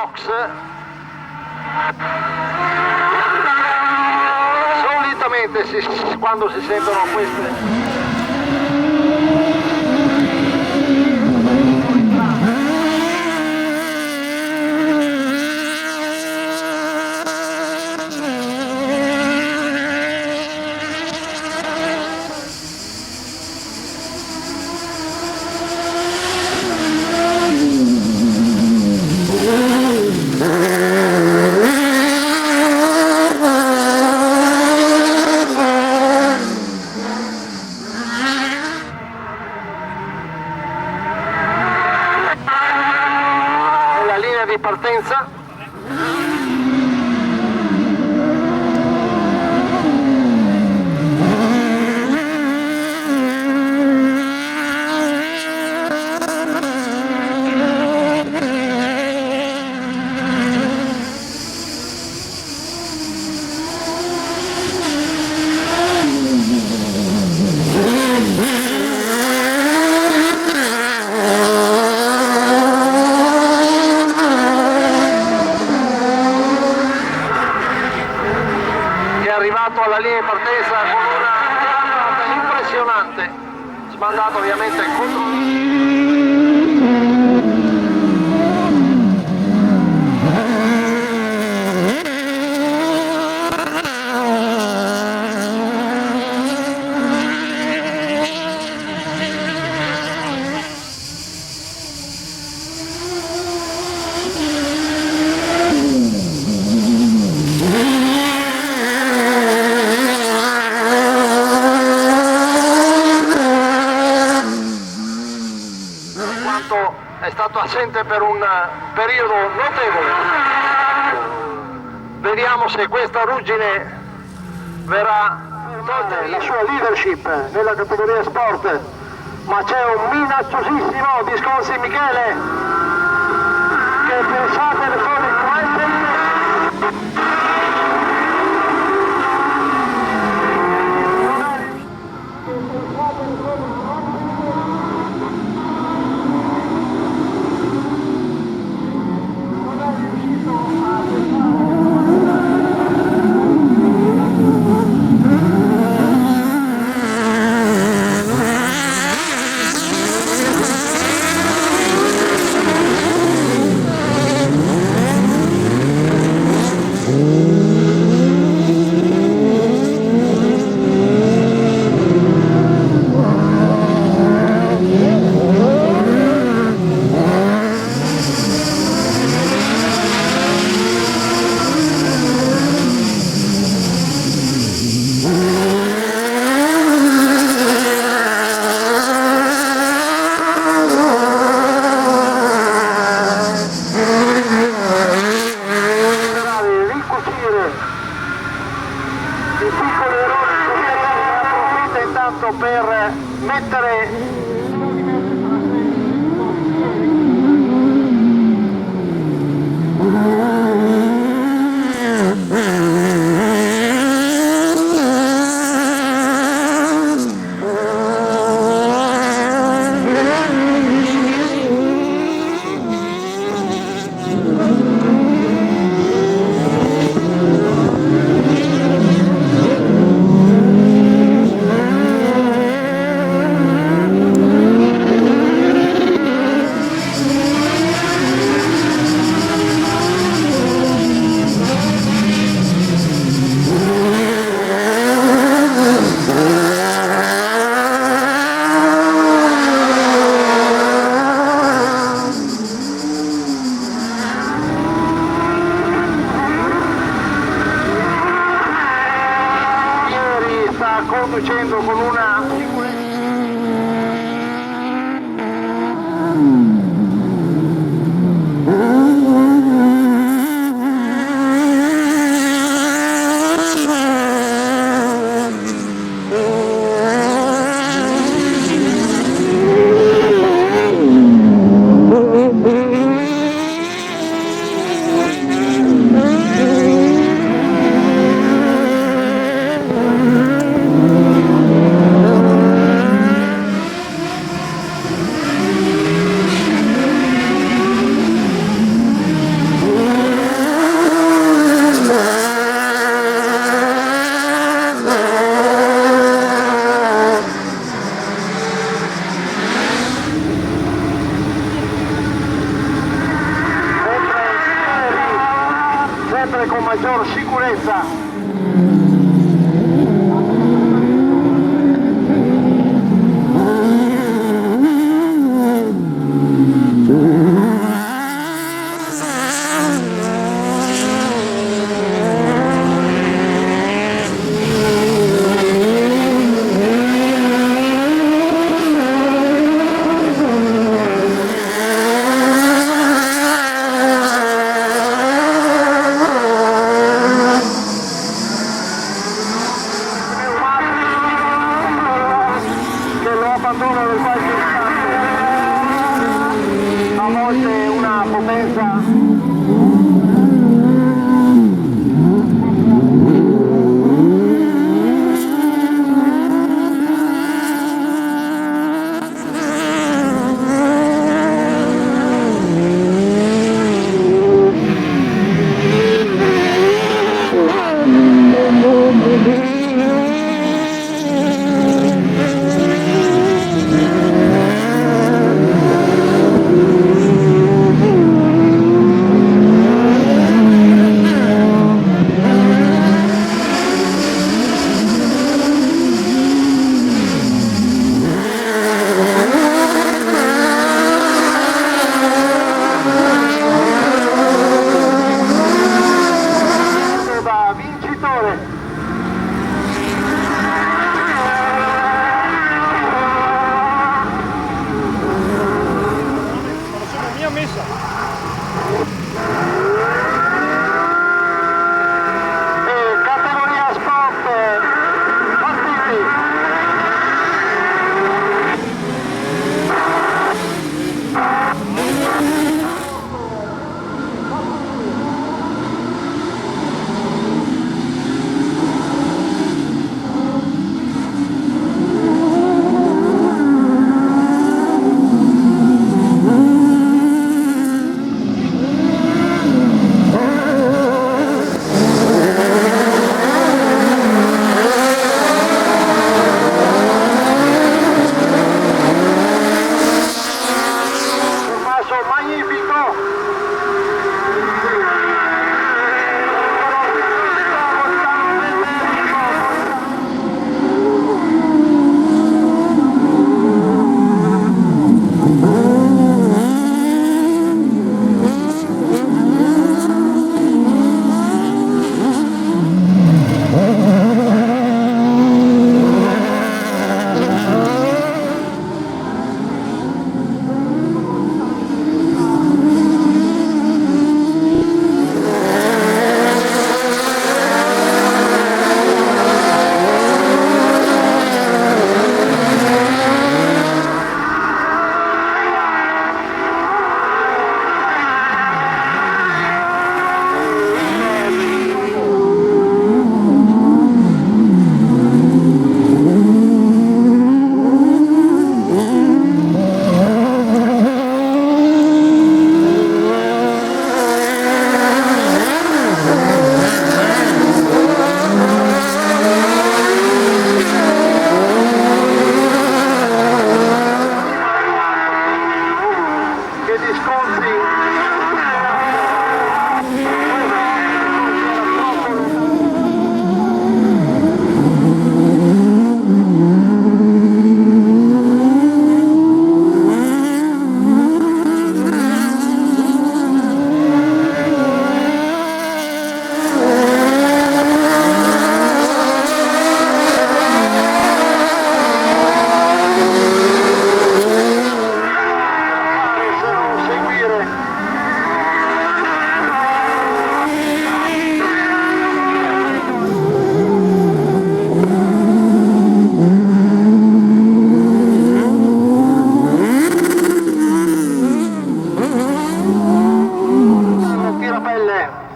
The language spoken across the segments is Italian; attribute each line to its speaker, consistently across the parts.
Speaker 1: box. Solitamente quando si sentono queste di partenza. Arrivato alla linea di partenza con una andata impressionante, smandato ovviamente contro. È stato assente per un periodo notevole. Vediamo se questa ruggine verrà la sua leadership nella categoria sport, ma c'è un minacciosissimo Visconsi Michele che pensate le fuori per mettere conducendo con una sicurezza. maggior sicurezza. Abbandonano qualche istante, a volte una potenza vincitore. Categoria sport partiti. Magnifico!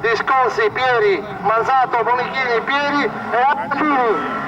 Speaker 1: Discorsi, Pieri, Manzato, Bonichini, Pieri e Alcini.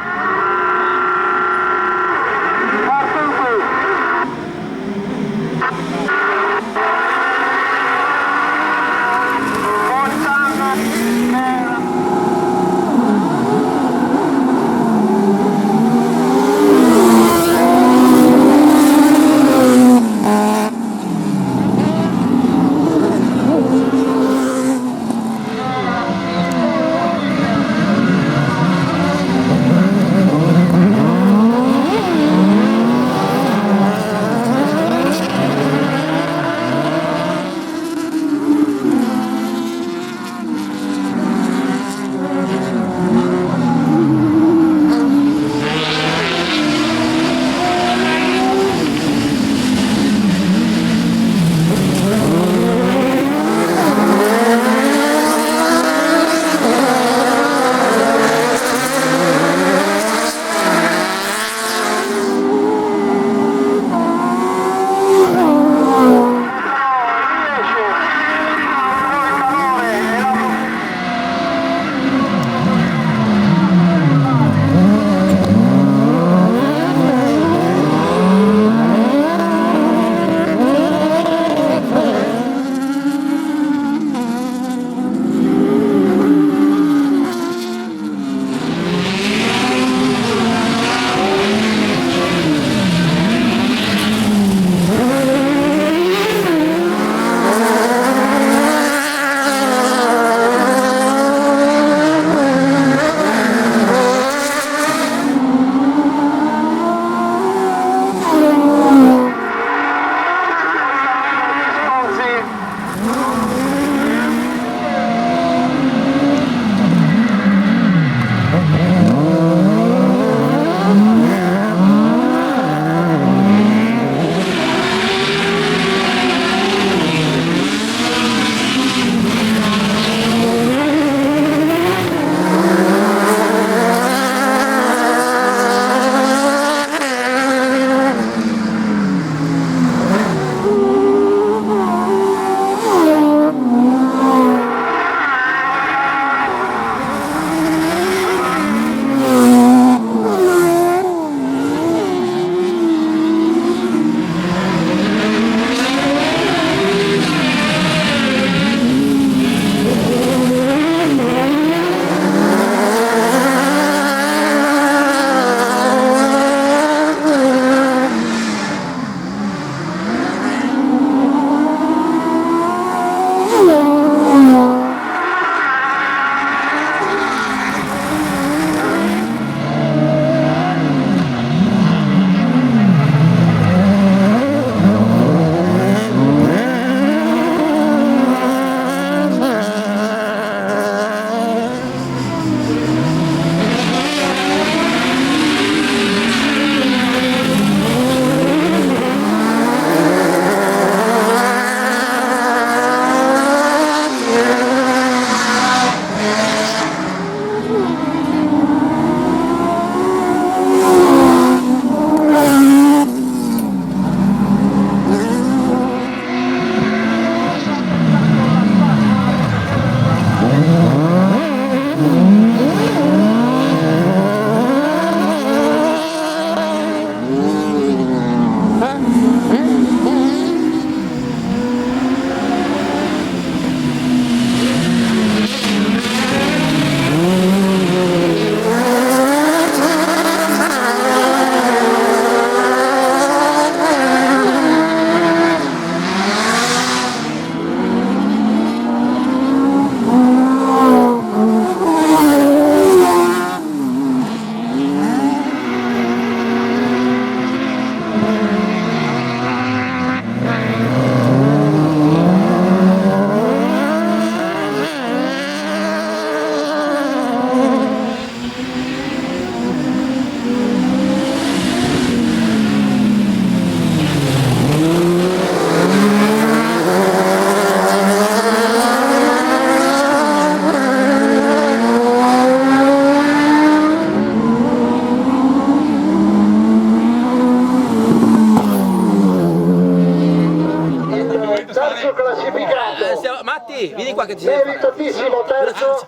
Speaker 1: meritatissimo terzo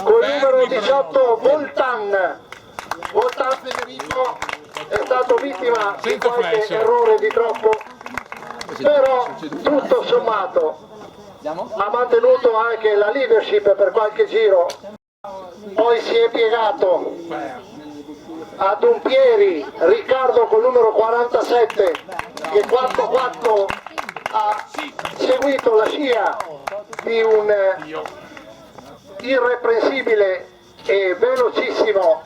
Speaker 1: con il numero 18 Voltan. Voltan Federico è stato vittima di qualche errore di troppo, però tutto sommato ha mantenuto anche la leadership per qualche giro, poi si è piegato a Dumpieri, Riccardo col numero 47 che 4-4 ha seguito la scia di un irreprensibile e velocissimo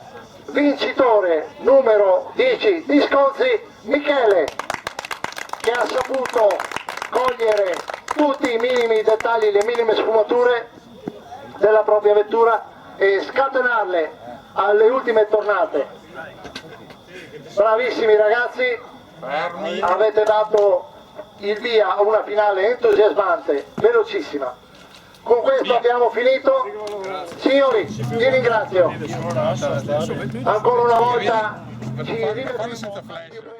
Speaker 1: vincitore numero 10 Visconti, Michele, che ha saputo cogliere tutti i minimi dettagli, le minime sfumature della propria vettura e scatenarle alle ultime tornate. Bravissimi ragazzi, avete dato il via a una finale entusiasmante, velocissima. Con questo abbiamo finito. Signori, vi ringrazio. Ancora una volta ci divertiamo.